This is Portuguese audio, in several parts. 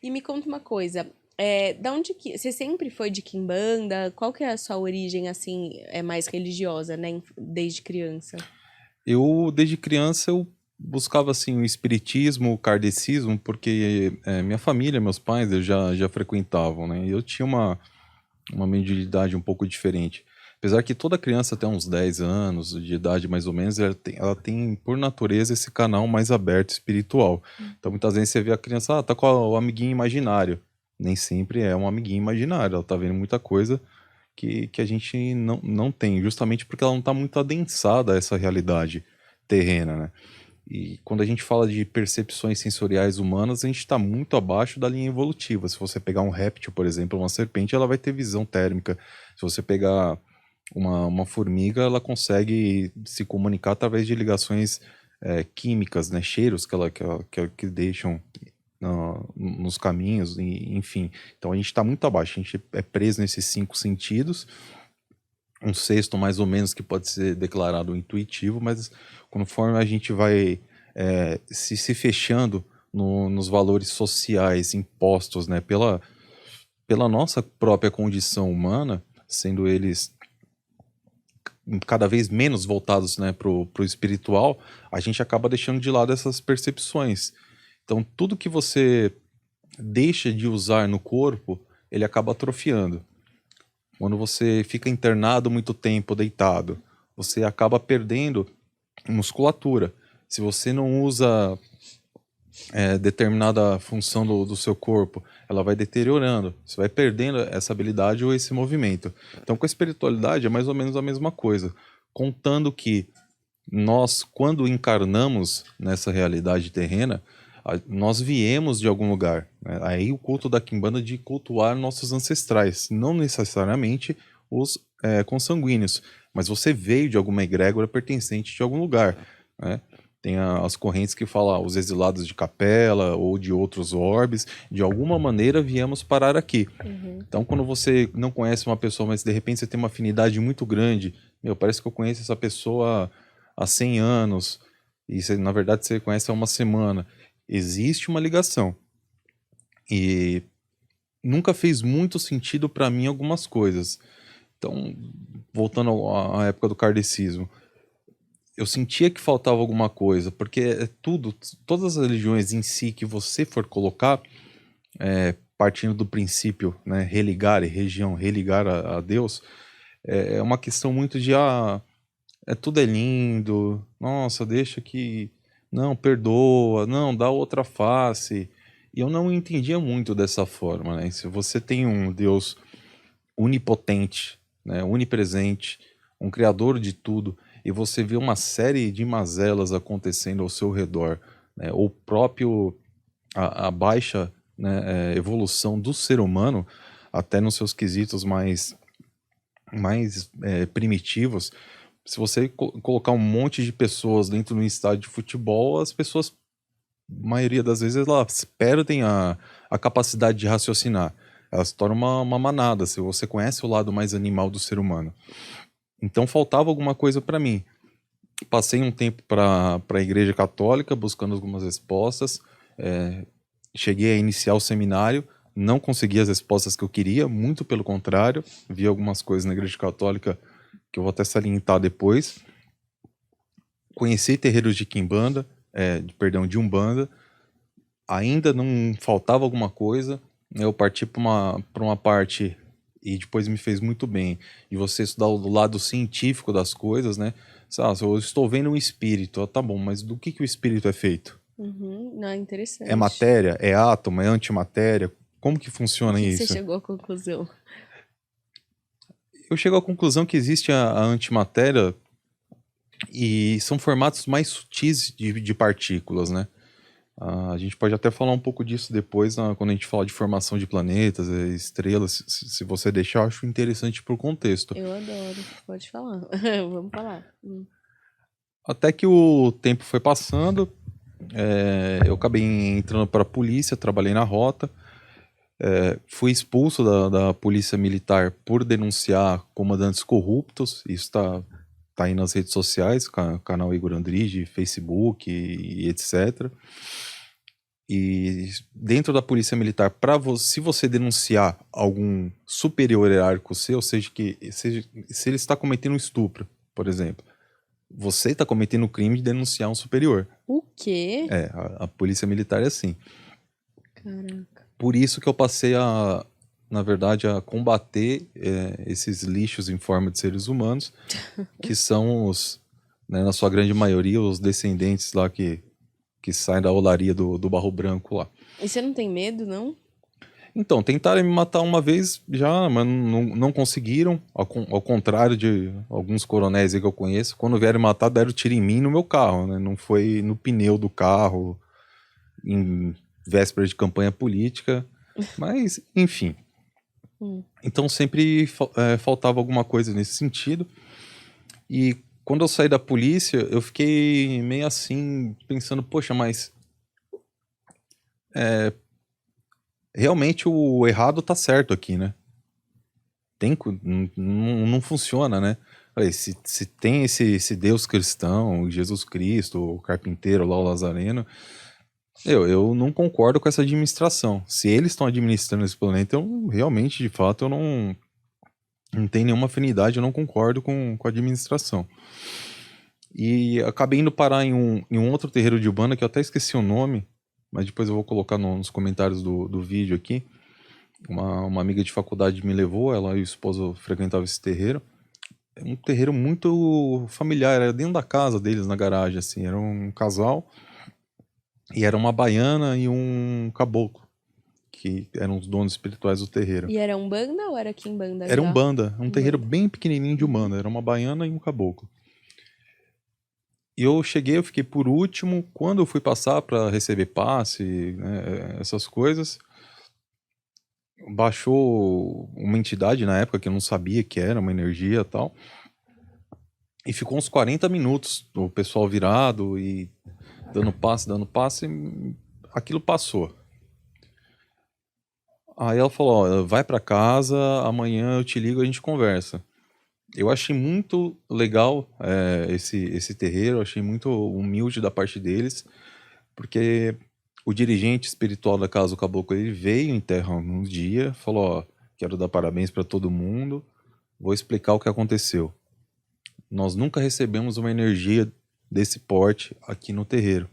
E me conta uma coisa, da onde que... Você sempre foi de quimbanda? Qual que é a sua origem, assim, mais religiosa, né, desde criança? Eu, desde criança, eu buscava, assim, o espiritismo, o kardecismo, porque minha família, meus pais, já frequentavam, né? E eu tinha uma mediunidade um pouco diferente. Apesar que toda criança até uns 10 anos de idade, mais ou menos, ela tem, por natureza, esse canal mais aberto espiritual. Então, muitas vezes você vê a criança, tá com o amiguinho imaginário. Nem sempre é um amiguinho imaginário, ela tá vendo muita coisa que a gente não tem, justamente porque ela não está muito adensada a essa realidade terrena, né? E quando a gente fala de percepções sensoriais humanas, a gente está muito abaixo da linha evolutiva. Se você pegar um réptil, por exemplo, uma serpente, ela vai ter visão térmica. Se você pegar uma formiga, ela consegue se comunicar através de ligações químicas, né? Cheiros que deixam nos caminhos, enfim. Então a gente está muito abaixo, a gente é preso nesses cinco sentidos, um sexto mais ou menos que pode ser declarado intuitivo, mas conforme a gente vai se fechando nos valores sociais impostos, né, pela nossa própria condição humana, sendo eles cada vez menos voltados, né, pro espiritual, a gente acaba deixando de lado essas percepções. Então, tudo que você deixa de usar no corpo, ele acaba atrofiando. Quando você fica internado muito tempo, deitado, você acaba perdendo musculatura. Se você não usa determinada função do seu corpo, ela vai deteriorando. Você vai perdendo essa habilidade ou esse movimento. Então, com a espiritualidade é mais ou menos a mesma coisa. Contando que nós, quando encarnamos nessa realidade terrena, nós viemos de algum lugar, né? Aí o culto da Quimbanda de cultuar nossos ancestrais, não necessariamente os consanguíneos, mas você veio de alguma egrégora pertencente de algum lugar, né? Tem as correntes que falam os exilados de Capela ou de outros orbes, de alguma maneira viemos parar aqui. Uhum. Então, quando você não conhece uma pessoa, mas de repente você tem uma afinidade muito grande, meu, parece que eu conheço essa pessoa há 100 anos, e você, na verdade você conhece há uma semana. Existe uma ligação. E nunca fez muito sentido para mim algumas coisas. Então, voltando à época do kardecismo, eu sentia que faltava alguma coisa, porque todas as religiões em si que você for colocar, partindo do princípio, né, religar, e região, religar a Deus, é uma questão muito de, tudo é lindo, nossa, deixa que, não, perdoa, não, dá outra face. E eu não entendia muito dessa forma, né? Se você tem um Deus onipotente, né, onipresente, um criador de tudo, e você vê uma série de mazelas acontecendo ao seu redor, né, ou próprio a baixa, né, evolução do ser humano, até nos seus quesitos mais primitivos, se você colocar um monte de pessoas dentro de um estádio de futebol, as pessoas, maioria das vezes, elas perdem a capacidade de raciocinar. Elas se tornam uma manada, se você conhece o lado mais animal do ser humano. Então faltava alguma coisa para mim. Passei um tempo para a Igreja Católica, buscando algumas respostas. Cheguei a iniciar o seminário, não consegui as respostas que eu queria, muito pelo contrário. Vi algumas coisas na Igreja Católica que eu vou até salientar depois. Conheci terreiros de Quimbanda, perdão, de Umbanda, ainda não faltava alguma coisa, né? Eu parti para uma parte, e depois me fez muito bem, de você estudar o lado científico das coisas, né? Eu estou vendo um espírito, tá bom, mas do que o espírito é feito? Uhum. Não, é É interessante. matéria? É átomo? É antimatéria? Como que O funciona que que você isso? chegou à conclusão? Eu chego à conclusão que existe a antimatéria e são formatos mais sutis de partículas, né? A gente pode até falar um pouco disso depois, quando a gente falar de formação de planetas, estrelas. Se você deixar, eu acho interessante pro contexto. Eu adoro, pode falar. Vamos falar. Até que o tempo foi passando, eu acabei entrando para a polícia, trabalhei na rota, fui expulso da polícia militar por denunciar comandantes corruptos. Isso tá aí nas redes sociais, canal Igor Andrige, Facebook e etc. E dentro da polícia militar, para se você denunciar algum superior hierárquico seu, ou seja, se ele está cometendo um estupro, por exemplo, você está cometendo o crime de denunciar um superior. O quê? A polícia militar é assim. Caraca. Por isso que eu passei na verdade, a combater esses lixos em forma de seres humanos, que são os, né, na sua grande maioria, os descendentes lá que saem da olaria do Barro Branco lá. E você não tem medo, não? Então, tentaram me matar uma vez já, mas não conseguiram. Ao contrário de alguns coronéis aí que eu conheço, quando vieram matar, deram tiro em mim e no meu carro, né? Não foi no pneu do carro, em véspera de campanha política. Mas, enfim. Então sempre faltava alguma coisa nesse sentido. E quando eu saí da polícia, eu fiquei meio assim, pensando, poxa, mas realmente o errado tá certo aqui, né? Não funciona, né? Falei, se tem esse Deus cristão, Jesus Cristo, o carpinteiro lá, o Lazareno, eu não concordo com essa administração. Se eles estão administrando esse planeta, eu realmente, de fato, eu não tenho nenhuma afinidade, eu não concordo com a administração. E acabei indo parar em um outro terreiro de Umbanda, que eu até esqueci o nome, mas depois eu vou colocar nos comentários do vídeo aqui. Uma amiga de faculdade me levou, ela e o esposo frequentavam esse terreiro. É um terreiro muito familiar, era dentro da casa deles, na garagem, assim. Era um casal, e era uma baiana e um caboclo, que eram os donos espirituais do terreiro. E era Umbanda ou era Quimbanda Era já? Umbanda, um terreiro bem pequenininho de Umbanda, era uma baiana e um caboclo. E eu cheguei, eu fiquei por último. Quando eu fui passar para receber passe, né, essas coisas, baixou uma entidade na época que eu não sabia que era, uma energia e tal. E ficou uns 40 minutos o pessoal virado e dando passe, e aquilo passou. Aí ela falou, ó, vai para casa, amanhã eu te ligo e a gente conversa. Eu achei muito legal esse terreiro, achei muito humilde da parte deles, porque o dirigente espiritual da Casa do Caboclo, ele veio em terra um dia, falou, ó, quero dar parabéns para todo mundo, vou explicar o que aconteceu. Nós nunca recebemos uma energia desse porte aqui no terreiro.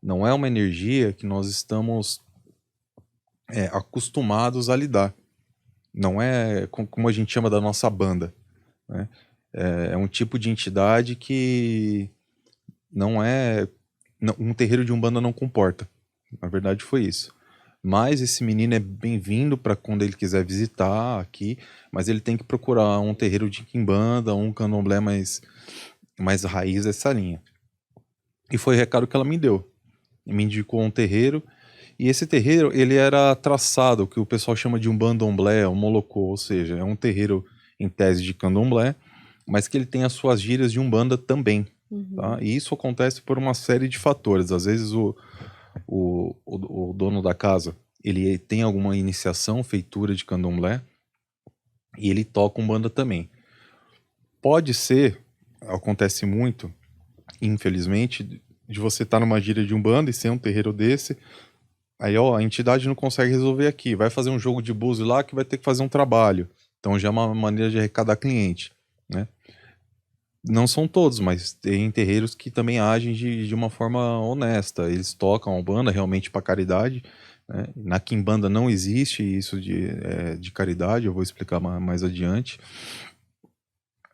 Não é uma energia que nós estamos acostumados a lidar. Não é como a gente chama da nossa banda, né? É um tipo de entidade que não é... Um terreiro de Umbanda não comporta. Na verdade foi isso. Mas esse menino é bem-vindo para quando ele quiser visitar aqui, mas ele tem que procurar um terreiro de Quimbanda, um candomblé mais raiz dessa linha. E foi o recado que ela me deu. Me indicou um terreiro, e esse terreiro, ele era traçado, o que o pessoal chama de um bandomblé, um molocô, ou seja, é um terreiro em tese de candomblé, mas que ele tem as suas gírias de Umbanda também. Tá? E isso acontece por uma série de fatores. Às vezes o dono da casa, ele tem alguma iniciação, feitura de candomblé, e ele toca Umbanda também. Pode ser, acontece muito, infelizmente, de você estar numa gíria de Umbanda e ser um terreiro desse. Aí, ó, a entidade não consegue resolver aqui. Vai fazer um jogo de búzio lá que vai ter que fazer um trabalho. Então já é uma maneira de arrecadar cliente, né? Não são todos, mas tem terreiros que também agem de uma forma honesta. Eles tocam a Umbanda realmente para caridade, né? Na Quimbanda não existe isso de caridade, eu vou explicar mais adiante.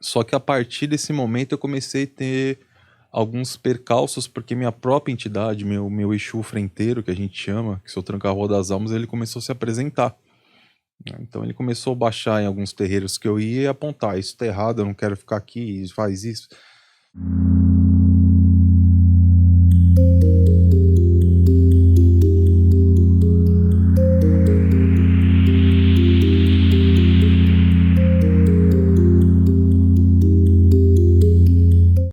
Só que a partir desse momento eu comecei a ter alguns percalços, porque minha própria entidade, meu Exu frenteiro, que a gente chama, que sou Tranca-Rua das Almas, ele começou a se apresentar. Então ele começou a baixar em alguns terreiros que eu ia e apontar, isso tá errado, eu não quero ficar aqui, faz isso.